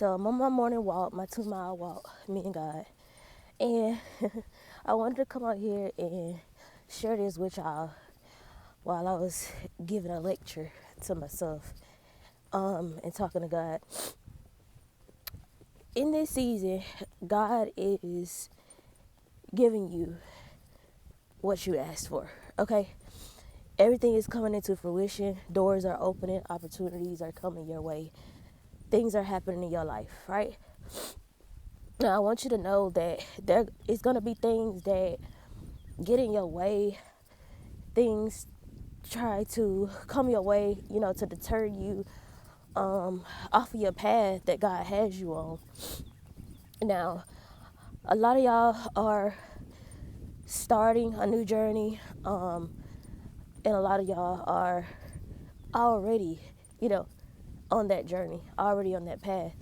So I'm on my morning walk, my 2-mile walk, me and God. And I wanted to come out here and share this with y'all while I was giving a lecture to myself and talking to God. In this season, God is giving you what you asked for, okay? Everything is coming into fruition. Doors are opening. Opportunities are coming your way. Things are happening in your life, right? Now, I want you to know that there is going to be things that get in your way. Things try to come your way, to deter you off of your path that God has you on. Now, a lot of y'all are starting a new journey, and a lot of y'all are already, on that journey, already on that path.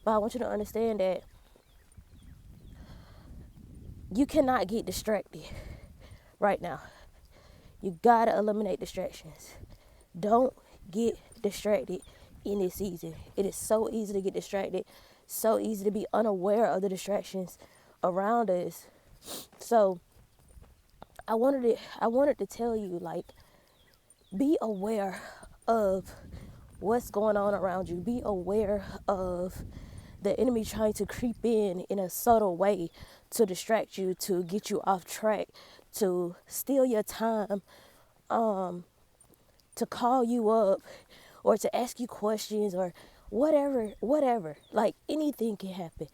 But I want you to understand that you cannot get distracted right now. You gotta eliminate distractions. Don't get distracted in this season. It is so easy to get distracted, so easy to be unaware of the distractions around us. So I wanted to tell you, like, be aware of what's going on around you. Be aware of the enemy trying to creep in a subtle way to distract you, to get you off track, to steal your time, to call you up or to ask you questions or whatever. Like, anything can happen.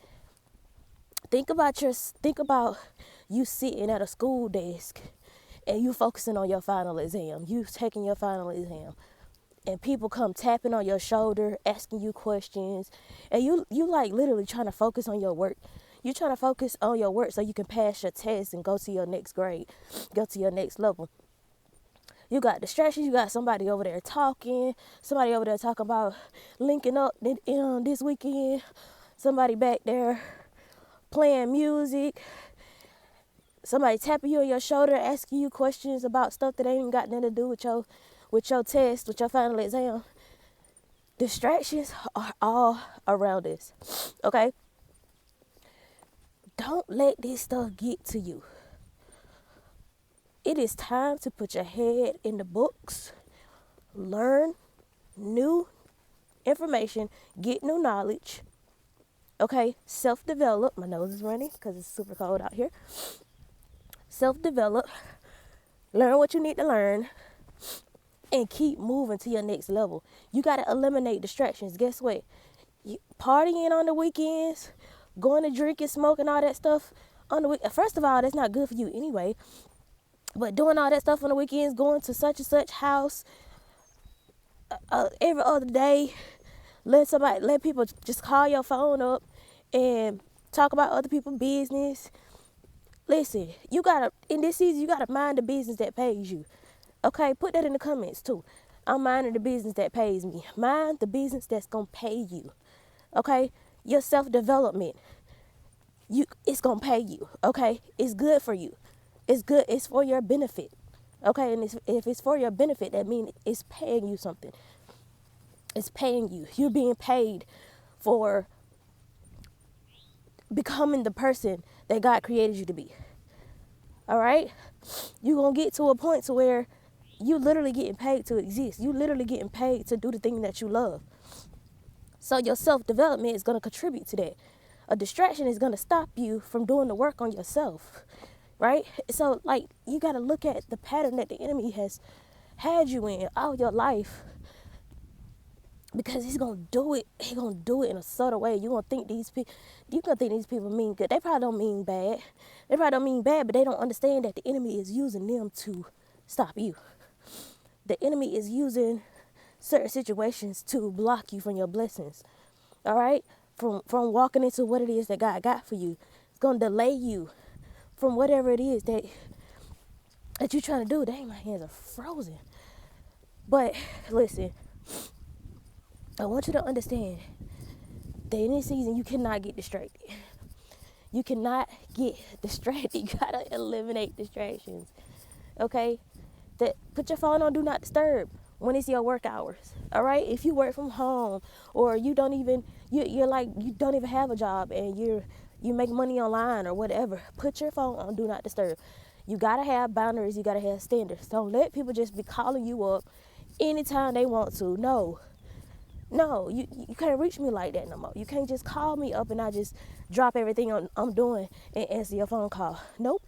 Think about you sitting at a school desk and you focusing on your final exam. You taking your final exam. And people come tapping on your shoulder, asking you questions. And you like literally trying to focus on your work. You're trying to focus on your work so you can pass your test and go to your next grade, go to your next level. You got distractions. You got somebody over there talking. Somebody over there talking about linking up this weekend. Somebody back there playing music. Somebody tapping you on your shoulder, asking you questions about stuff that ain't even got nothing to do with your test, with your final exam. Distractions are all around us, okay? Don't let this stuff get to you. It is time to put your head in the books, learn new information, get new knowledge, okay? Self-develop. My nose is running because it's super cold out here. Self-develop, learn what you need to learn, and keep moving to your next level. You got to eliminate distractions. Guess what? Partying on the weekends, going to drinking, smoking, all that stuff on the weekend. First of all, that's not good for you anyway. But doing all that stuff on the weekends, going to such and such house every other day, let people just call your phone up and talk about other people's business. Listen, in this season, you gotta mind the business that pays you. Okay, put that in the comments too. I'm minding the business that pays me. Mind the business that's gonna pay you. Okay, your self-development, it's gonna pay you. Okay, it's good for you. It's good. It's for your benefit. Okay, and if it's for your benefit, that means it's paying you something. It's paying you. You're being paid for becoming the person that God created you to be. All right? You're going to get to a point to where you literally getting paid to exist. You literally getting paid to do the thing that you love. So your self-development is going to contribute to that. A distraction is going to stop you from doing the work on yourself. Right? So, like, you got to look at the pattern that the enemy has had you in all your life, because he's going to do it. He's going to do it in a subtle way. You're going to think these people mean good. They probably don't mean bad. But they don't understand that the enemy is using them to stop you. The enemy is using certain situations to block you from your blessings. All right? From walking into what it is that God got for you. It's going to delay you from whatever it is that you're trying to do. Dang, my hands are frozen. But listen, I want you to understand that in this season, you cannot get distracted. You cannot get distracted. You gotta eliminate distractions. Okay? Put your phone on do not disturb when it's your work hours. All right? If you work from home, or you don't even, You're like, you don't even have a job and you make money online or whatever. Put your phone on do not disturb. You gotta have boundaries. You gotta have standards. Don't let people just be calling you up anytime they want to. No, you can't reach me like that no more. You can't just call me up and I just drop everything I'm doing and answer your phone call. Nope,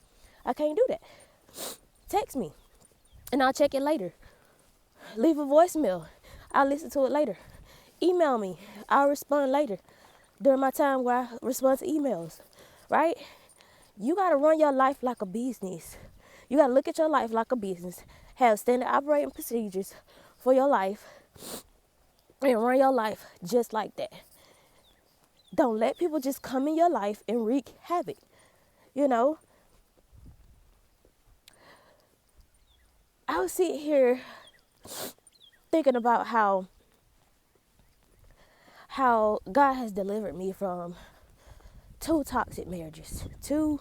I can't do that. Text me and I'll check it later. Leave a voicemail. I'll listen to it later. Email me. I'll respond later during my time where I respond to emails, right? You got to run your life like a business. You got to look at your life like a business. Have standard operating procedures for your life and run your life just like that. Don't let people just come in your life and wreak havoc. You know, I was sitting here thinking about how God has delivered me from 2 toxic marriages, 2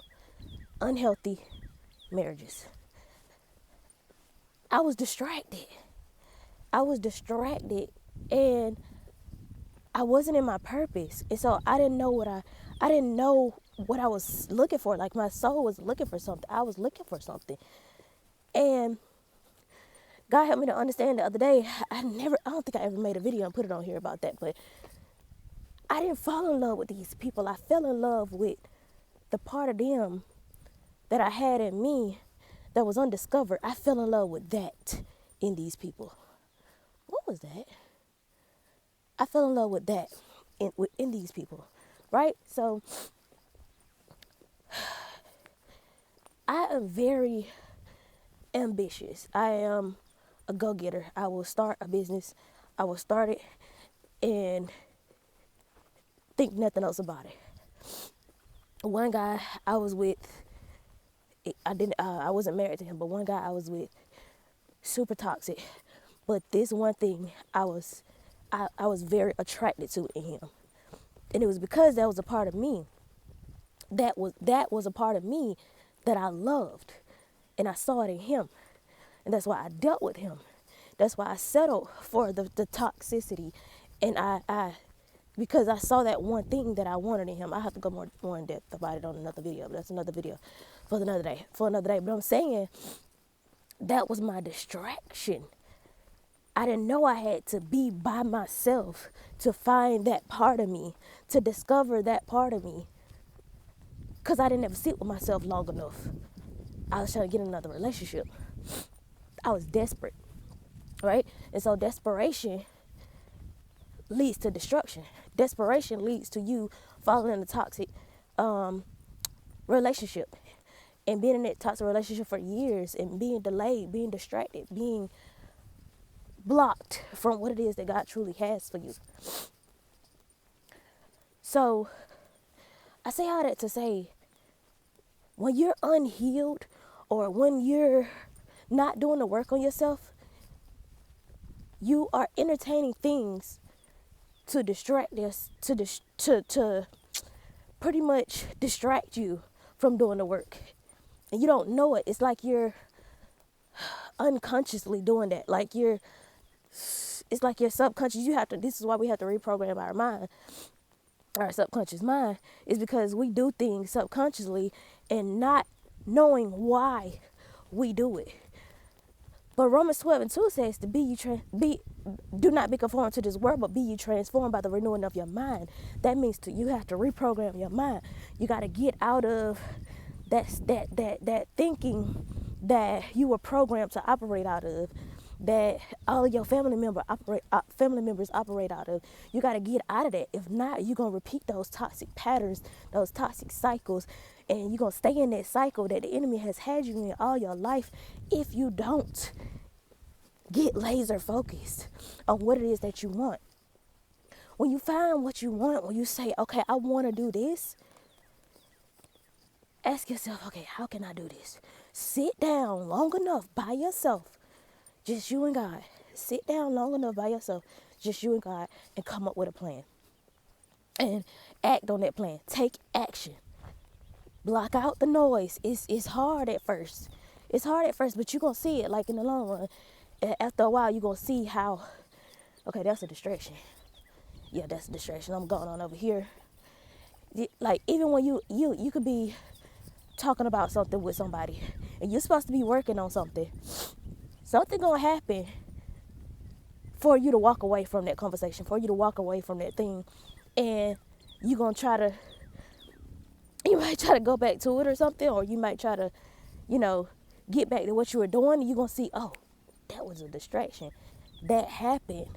unhealthy marriages. I was distracted and I wasn't in my purpose. And so I didn't know what I was looking for. Like my soul was looking for something. I was looking for something. And God helped me to understand the other day. I don't think I ever made a video and put it on here about that, but I didn't fall in love with these people. I fell in love with the part of them that I had in me that was undiscovered. I fell in love with that in these people. What was that? I fell in love with that in these people, right? So I am very ambitious. I am a go-getter. I will start a business. I will start it and think nothing else about it. One guy I was with, I wasn't married to him, but one guy I was with, super toxic. But this one thing I was very attracted to in him. And it was because that was a part of me. That was a part of me that I loved. And I saw it in him. And that's why I dealt with him. That's why I settled for the toxicity. And I because I saw that one thing that I wanted in him. I have to go more in depth about it on another video, but that's another video for another day. But I'm saying that was my distraction. I didn't know I had to be by myself to find that part of me, to discover that part of me, because I didn't ever sit with myself long enough. I was trying to get in another relationship. I was desperate, right? And so desperation leads to destruction. Desperation leads to you falling in a toxic relationship and being in that toxic relationship for years and being delayed, being distracted, being blocked from what it is that God truly has for you. So I say all that to say, when you're unhealed or when you're not doing the work on yourself, you are entertaining things to distract us, to pretty much distract you from doing the work. And you don't know it. It's like you're unconsciously doing that. It's like your subconscious, this is why we have to reprogram our mind, our subconscious mind, is because we do things subconsciously and not knowing why we do it. But Romans 12:2 says to do not be conformed to this world, but be ye transformed by the renewing of your mind. That means you have to reprogram your mind. You got to get out of that thinking that you were programmed to operate out of, that all of your family members operate out of. You got to get out of that. If not, you're going to repeat those toxic patterns, those toxic cycles, and you're going to stay in that cycle that the enemy has had you in all your life if you don't get laser focused on what it is that you want. When you find what you want, when you say, okay, I want to do this, ask yourself, okay, how can I do this? Sit down long enough by yourself, just you and God. Sit down long enough by yourself, just you and God, and come up with a plan. And act on that plan. Take action. Block out the noise. It's hard at first. It's hard at first, but you're going to see it like in the long run. After a while, you're going to see how, okay, that's a distraction. Yeah, that's a distraction. I'm going on over here. Like, even when you could be talking about something with somebody and you're supposed to be working on something gonna happen for you to walk away from that conversation, for you to walk away from that thing, and you gonna try to, you might try to go back to it or something, or you might try to, you know, get back to what you were doing, and you're gonna see, oh, that was a distraction. That happened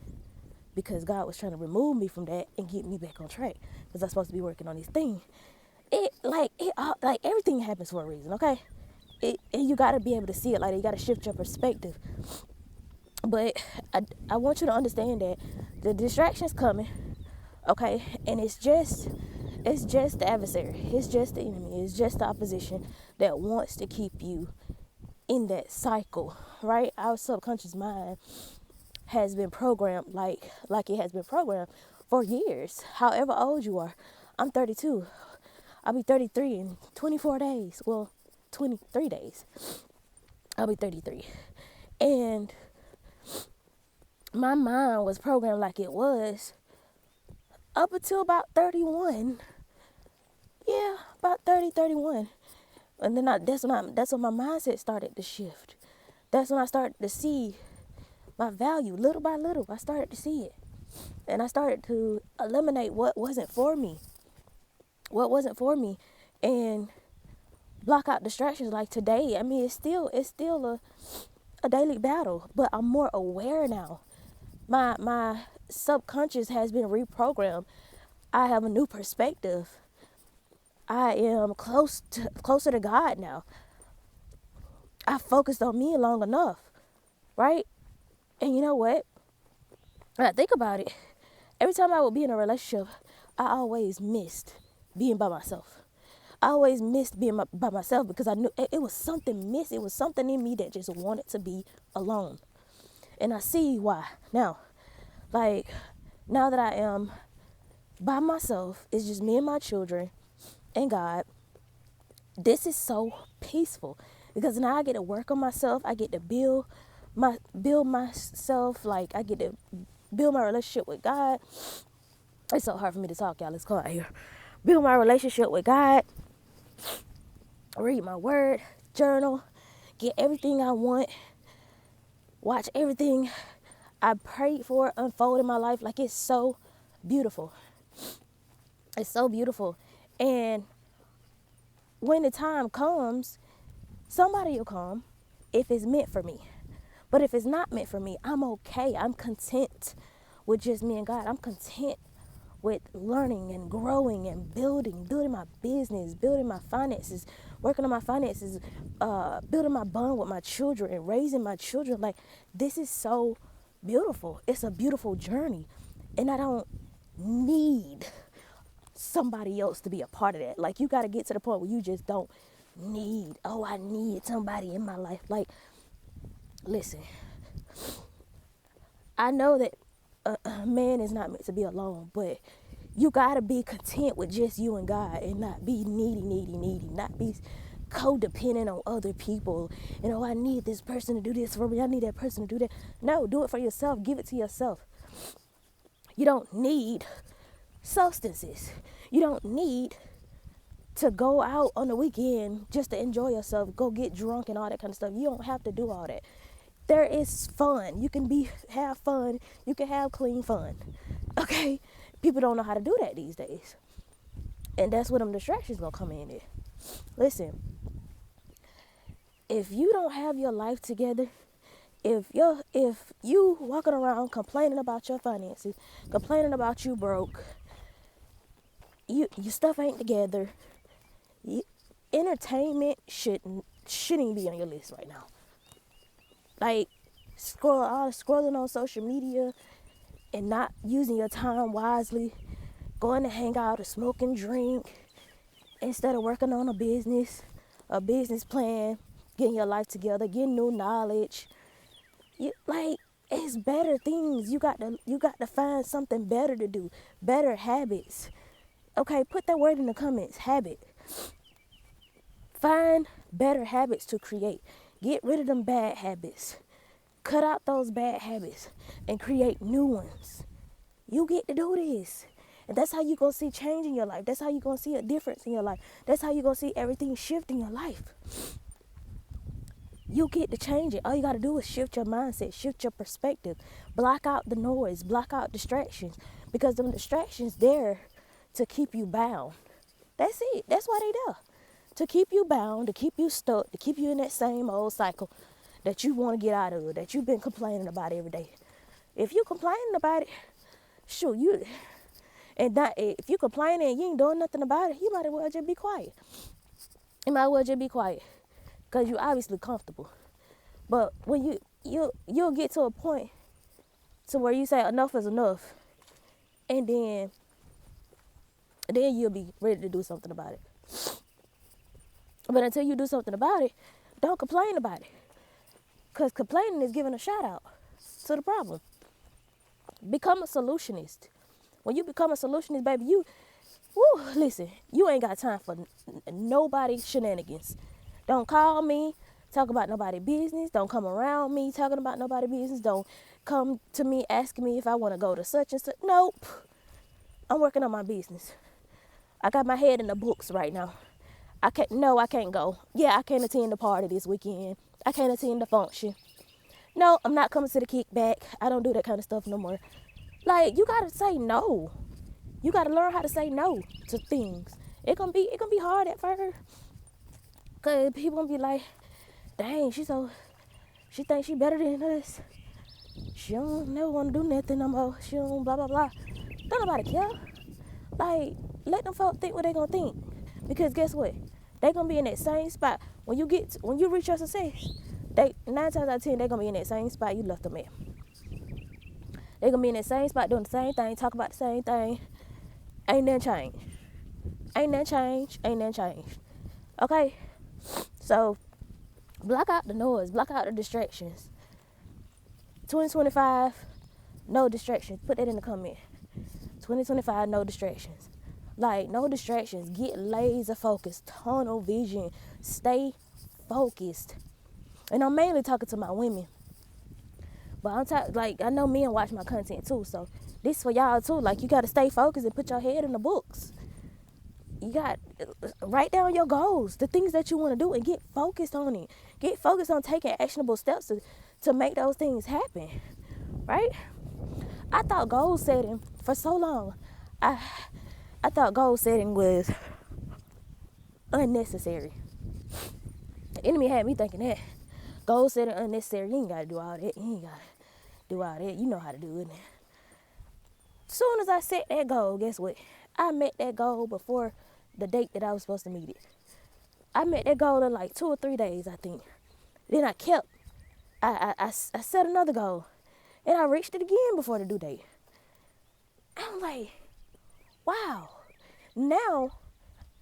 because God was trying to remove me from that and get me back on track, because I'm supposed to be working on these things. Like everything happens for a reason, okay? And you got to be able to see it like that. You got to shift your perspective. But I want you to understand that the distraction's coming, okay? And it's just the adversary. It's just the enemy. It's just the opposition that wants to keep you in that cycle, right? Our subconscious mind has been programmed like it has been programmed for years. However old you are. I'm 32. I'll be 33 in 24 days. Well, 23 days. I'll be 33. And my mind was programmed like it was up until about 31. Yeah, about 30, 31. And then that's when my mindset started to shift. That's when I started to see my value little by little. I started to see it. And I started to eliminate what wasn't for me. And block out distractions. Like today, I mean, it's still a daily battle, but I'm more aware now. My subconscious has been reprogrammed. I have a new perspective. I am closer to God now. I focused on me long enough, right? And you know what? When I think about it, every time I would be in a relationship, I always missed being by myself. I always missed being by myself because I knew it was something missing. It was something in me that just wanted to be alone. And I see why now. Like, now that I am by myself, it's just me and my children and God. This is so peaceful because now I get to work on myself. I get to build myself. Like, I get to build my relationship with God. It's so hard for me to talk, y'all. It's cold out here. Build my relationship with God. Read my word, journal, get everything I want, watch everything I prayed for unfold in my life. Like, it's so beautiful. It's so beautiful. And when the time comes, somebody will come if it's meant for me. But if it's not meant for me, I'm okay. I'm content with just me and God. I'm content with learning and growing and building my business, building my finances, working on my finances, building my bond with my children and raising my children. Like, this is so beautiful. It's a beautiful journey. And I don't need somebody else to be a part of that. Like, you got to get to the point where you just don't need, I need somebody in my life. Like, listen, I know that a man is not meant to be alone, but you got to be content with just you and God and not be needy, not be codependent on other people. You know, I need this person to do this for me. I need that person to do that. No, do it for yourself. Give it to yourself. You don't need substances. You don't need to go out on the weekend just to enjoy yourself, go get drunk and all that kind of stuff. You don't have to do all that. There is fun. You can have fun. You can have clean fun. Okay? People don't know how to do that these days. And that's where them distractions gonna come in there. Listen, if you don't have your life together, if you walking around complaining about your finances, complaining about you broke, your stuff ain't together, entertainment shouldn't be on your list right now. Like, scrolling on social media and not using your time wisely, going to hang out or smoke and drink instead of working on a business plan, getting your life together, getting new knowledge. It's better things. You got to find something better to do, better habits. Okay, put that word in the comments, habit. Find better habits to create. Get rid of them bad habits. Cut out those bad habits and create new ones. You get to do this. And that's how you're going to see change in your life. That's how you're going to see a difference in your life. That's how you're going to see everything shift in your life. You get to change it. All you got to do is shift your mindset, shift your perspective, block out the noise, block out distractions, because them distractions there to keep you bound. That's it. That's why they there. To keep you bound, to keep you stuck, to keep you in that same old cycle that you want to get out of, that you've been complaining about every day. If you complaining about it, shoot, if you complaining and you ain't doing nothing about it, you might as well just be quiet. You might as well just be quiet, because you obviously comfortable. But when you'll get to a point to where you say enough is enough, and then you'll be ready to do something about it. But until you do something about it, don't complain about it, because complaining is giving a shout out to the problem. Become a solutionist. When you become a solutionist, baby, listen, you ain't got time for nobody's shenanigans. Don't call me, talk about nobody's business. Don't come around me talking about nobody's business. Don't come to me asking me if I want to go to such and such. Nope. I'm working on my business. I got my head in the books right now. I can't go. Yeah, I can't attend the party this weekend. I can't attend the function. No, I'm not coming to the kickback. I don't do that kind of stuff no more. Like, you gotta say no. You gotta learn how to say no to things. It gonna be hard at first, cause people gonna be like, dang, she thinks she better than us. She don't never wanna do nothing no more. She don't blah blah blah. Don't nobody care. Like, let them folk think what they gonna think, because guess what? They gonna be in that same spot when you reach your success. 9 times out of 10 they gonna be in that same spot you left them at. They gonna be in that same spot doing the same thing, talk about the same thing. Ain't nothing changed. Ain't nothing changed. Okay? So, block out the noise. Block out the distractions. 2025, no distractions. Put that in the comment. 2025, no distractions. Like, no distractions. Get laser focused. Tunnel vision. Stay focused. And I'm mainly talking to my women. But I know men watch my content too, so this is for y'all too. Like, you got to stay focused and put your head in the books. You got write down your goals, the things that you want to do, and get focused on it. Get focused on taking actionable steps to make those things happen, right? I thought goal setting for so long. I thought goal setting was unnecessary. The enemy had me thinking that goal setting unnecessary. You ain't got to do all that. You ain't got to do all that. You know how to do it. As soon as I set that goal, guess what? I met that goal before the date that I was supposed to meet it. I met that goal in like 2 or 3 days, I think. Then I set another goal, and I reached it again before the due date. I'm like, wow. Now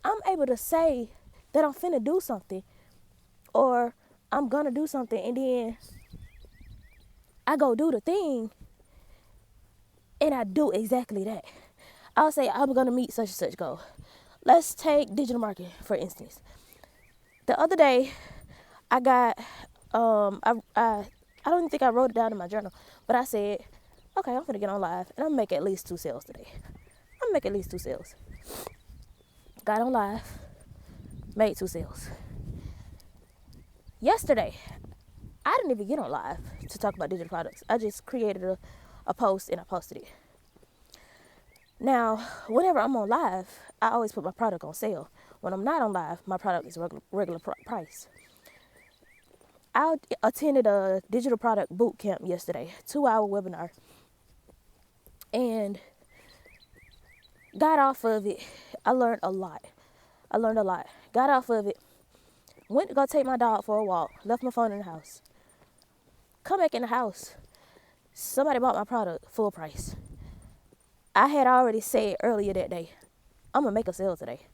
I'm able to say that I'm finna do something, or I'm gonna do something, and then I go do the thing, and I do exactly that. I'll say I'm gonna meet such and such goal. Let's take digital marketing, for instance. The other day, I got, I don't even think I wrote it down in my journal, but I said, okay, I'm gonna get on live, and I'm gonna make at least 2 sales today. I'm gonna make at least 2 sales. Got on live, made 2 sales. Yesterday, I didn't even get on live to talk about digital products. I just created a post and I posted it. Now, whenever I'm on live, I always put my product on sale. When I'm not on live, my product is regular price. I attended a digital product boot camp yesterday, 2-hour webinar, and got off of it. I learned a lot. Got off of it, went to go take my dog for a walk, left my phone in the house. Come back in the house, somebody bought my product full price. I had already said earlier that day, I'm gonna make a sale today.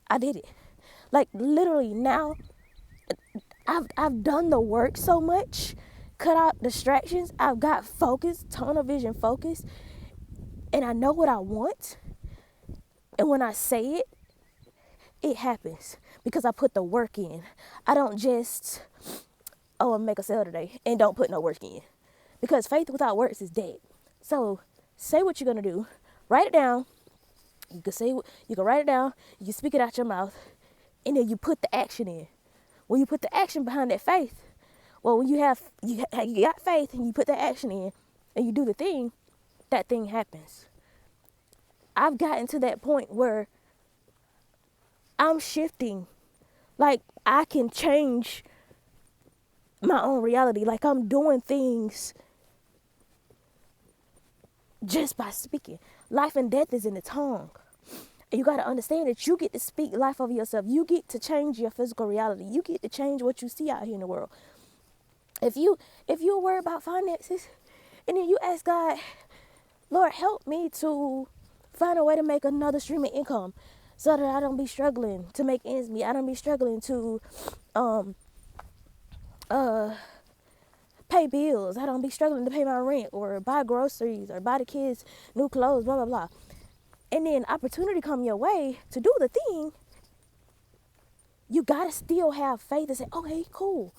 I did it. Like, literally, now I've done the work so much, cut out distractions. I've got focus, tunnel vision focus, and I know what I want. And when I say it, it happens because I put the work in. I don't just, I'm gonna make a sale today and don't put no work in, because faith without works is dead. So Say what you're gonna do. Write it down. You can write it down. You can speak it out your mouth, and then you put the action in. When you put the action behind that faith, well, when you got faith and you put that action in, and you do the thing, that thing happens. I've gotten to that point where I'm shifting. Like, I can change my own reality. Like, I'm doing things just by speaking. Life and death is in the tongue. And you got to understand that you get to speak life over yourself. You get to change your physical reality. You get to change what you see out here in the world. If you're worried about finances, and then you ask God, Lord, help me to find a way to make another stream of income so that I don't be struggling to make ends meet. I don't be struggling to pay bills. I don't be struggling to pay my rent or buy groceries or buy the kids new clothes, blah, blah, blah. And then opportunity come your way to do the thing. You got to still have faith and say, okay, cool.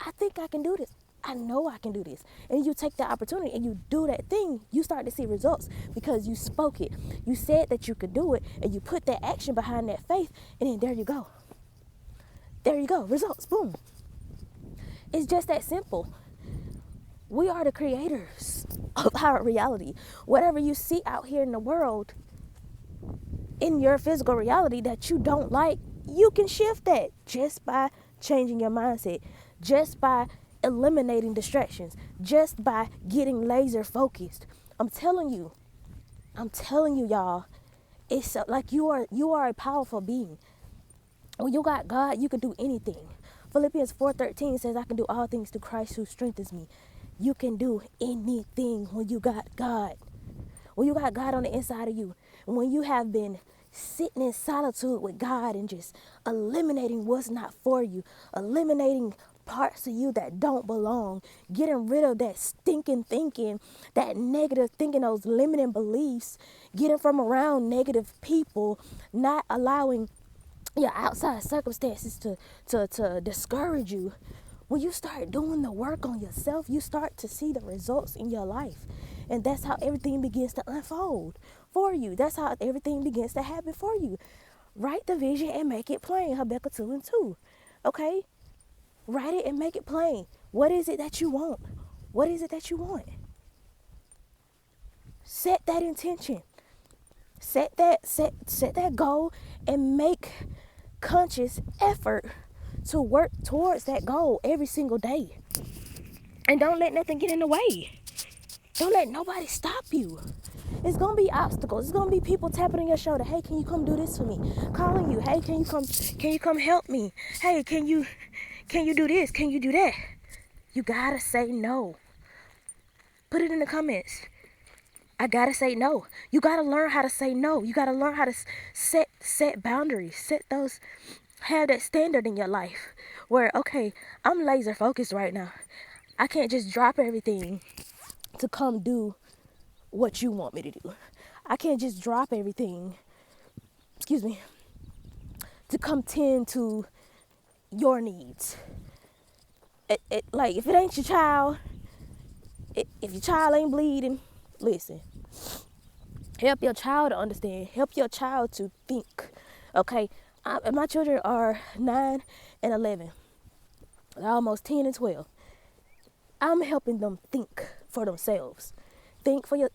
I think I can do this. I know I can do this. And you take that opportunity and you do that thing. You start to see results because you spoke it. You said that you could do it, and you put that action behind that faith, and then there you go. There you go. Results. Boom. It's just that simple. We are the creators of our reality. Whatever you see out here in the world, in your physical reality that you don't like, you can shift that just by changing your mindset, just by eliminating distractions, just by getting laser focused. I'm telling you, y'all, it's like you are a powerful being. When you got God, you can do anything. Philippians 4:13 says, I can do all things through Christ who strengthens me. You can do anything when you got God. When you got God on the inside of you. When you have been sitting in solitude with God and just eliminating what's not for you, eliminating parts of you that don't belong, getting rid of that stinking thinking, that negative thinking, those limiting beliefs, getting from around negative people, not allowing your outside circumstances to discourage you. When you start doing the work on yourself, you start to see the results in your life. And that's how everything begins to unfold for you. That's how everything begins to happen for you. Write the vision and make it plain. Habakkuk 2:2. Okay? Write it and make it plain. What is it that you want? What is it that you want? Set that intention. Set that goal and make conscious effort to work towards that goal every single day. And don't let nothing get in the way. Don't let nobody stop you. It's going to be obstacles. It's going to be people tapping on your shoulder. Hey, can you come do this for me? Calling you. Hey, can you come help me? Hey, can you do this? Can you do that? You got to say no. Put it in the comments. I got to say no. You got to learn how to say no. You got to learn how to set boundaries. Have that standard in your life where, okay, I'm laser focused right now. I can't just drop everything to come do what you want me to do. I can't just drop everything, to come tend to your needs. Like, if it ain't your child, if your child ain't bleeding, listen. Help your child to understand. Help your child to think. Okay? My children are 9 and 11. They're almost 10 and 12. I'm helping them think for themselves.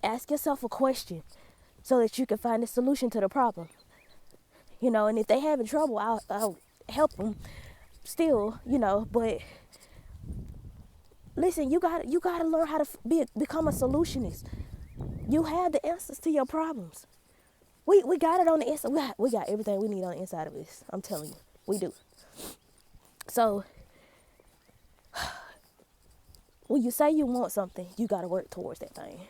Ask yourself a question so that you can find a solution to the problem. And if they having trouble, I'll help them still, but listen, you got to learn how to become a solutionist. You have the answers to your problems. We got it on the inside. We got everything we need on the inside of this. I'm telling you, we do. So when you say you want something, you got to work towards that thing.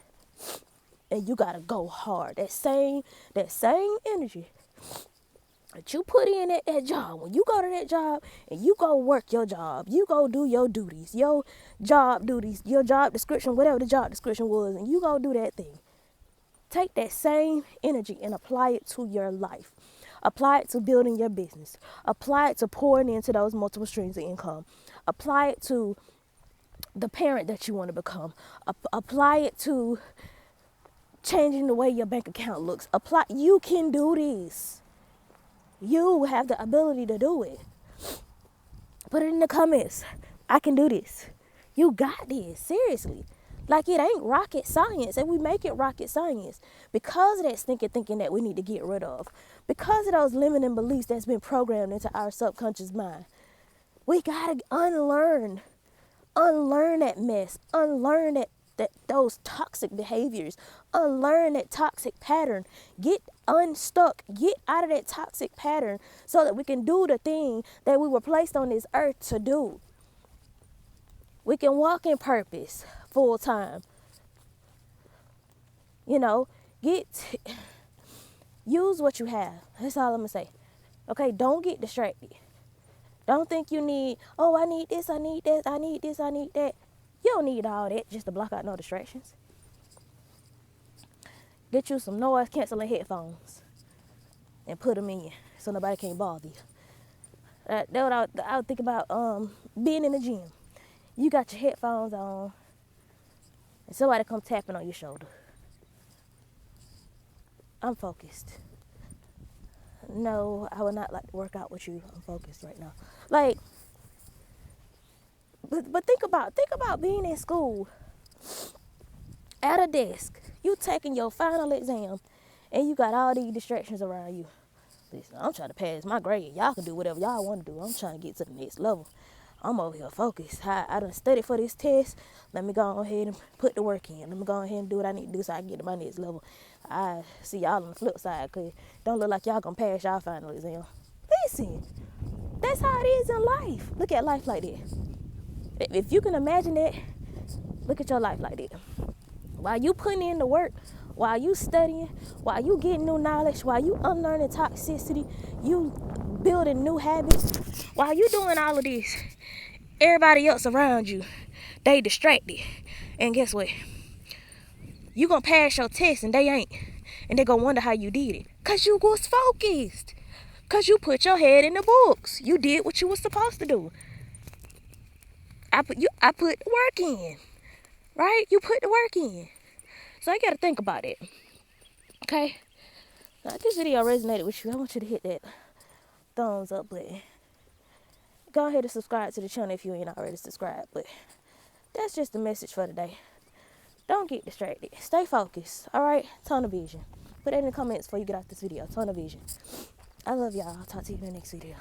And you got to go hard. That same energy that you put in at that job, when you go to that job and you go work your job, you go do your duties, your job description, whatever the job description was, and you go do that thing. Take that same energy and apply it to your life. Apply it to building your business. Apply it to pouring into those multiple streams of income. Apply it to the parent that you want to become. Apply it to changing the way your bank account looks. Apply. You can do this. You have the ability to do it. Put it in the comments. I can do this. You got this. Seriously. Like, it ain't rocket science, and we make it rocket science because of that stinking thinking that we need to get rid of, because of those limiting beliefs that's been programmed into our subconscious mind. We gotta unlearn that mess, unlearn that those toxic behaviors, unlearn that toxic pattern, get unstuck, get out of that toxic pattern so that we can do the thing that we were placed on this earth to do. We can walk in purpose full time. You know, use what you have. That's all I'm gonna say. Okay, don't get distracted. Don't think you need, oh, I need this, I need that, I need this, I need that. You don't need all that just to block out no distractions. Get you some noise canceling headphones and put them in so nobody can bother you. That's what I would think about being in the gym. You got your headphones on and somebody come tapping on your shoulder. I'm focused. No, I would not like to work out with you. I'm focused right now. Like, but think about being in school at a desk. You taking your final exam and you got all these distractions around you. Listen, I'm trying to pass my grade. Y'all can do whatever y'all want to do. I'm trying to get to the next level. I'm over here focused. I done studied for this test. Let me go ahead and put the work in. Let me go ahead and do what I need to do so I can get to my next level. I see y'all on the flip side, because don't look like y'all gonna pass y'all final exam. Listen, that's how it is in life. Look at life like that. If you can imagine that, look at your life like that. While you putting in the work, while you studying, while you getting new knowledge, while you unlearning toxicity, you building new habits, while you doing all of this, everybody else around you, they distracted. And guess what? You gonna pass your test and they ain't. And they gonna wonder how you did it. Cause you was focused. Cause you put your head in the books. You did what you was supposed to do. I put the work in. Right? You put the work in. So I gotta think about it. Okay? Now, if this video resonated with you, I want you to hit that thumbs up button. Go ahead and subscribe to the channel if you ain't already subscribed. But that's just the message for today. Don't get distracted. Stay focused. Alright? Tunnel vision. Put that in the comments before you get off this video. Tunnel vision. I love y'all. I'll talk to you in the next video.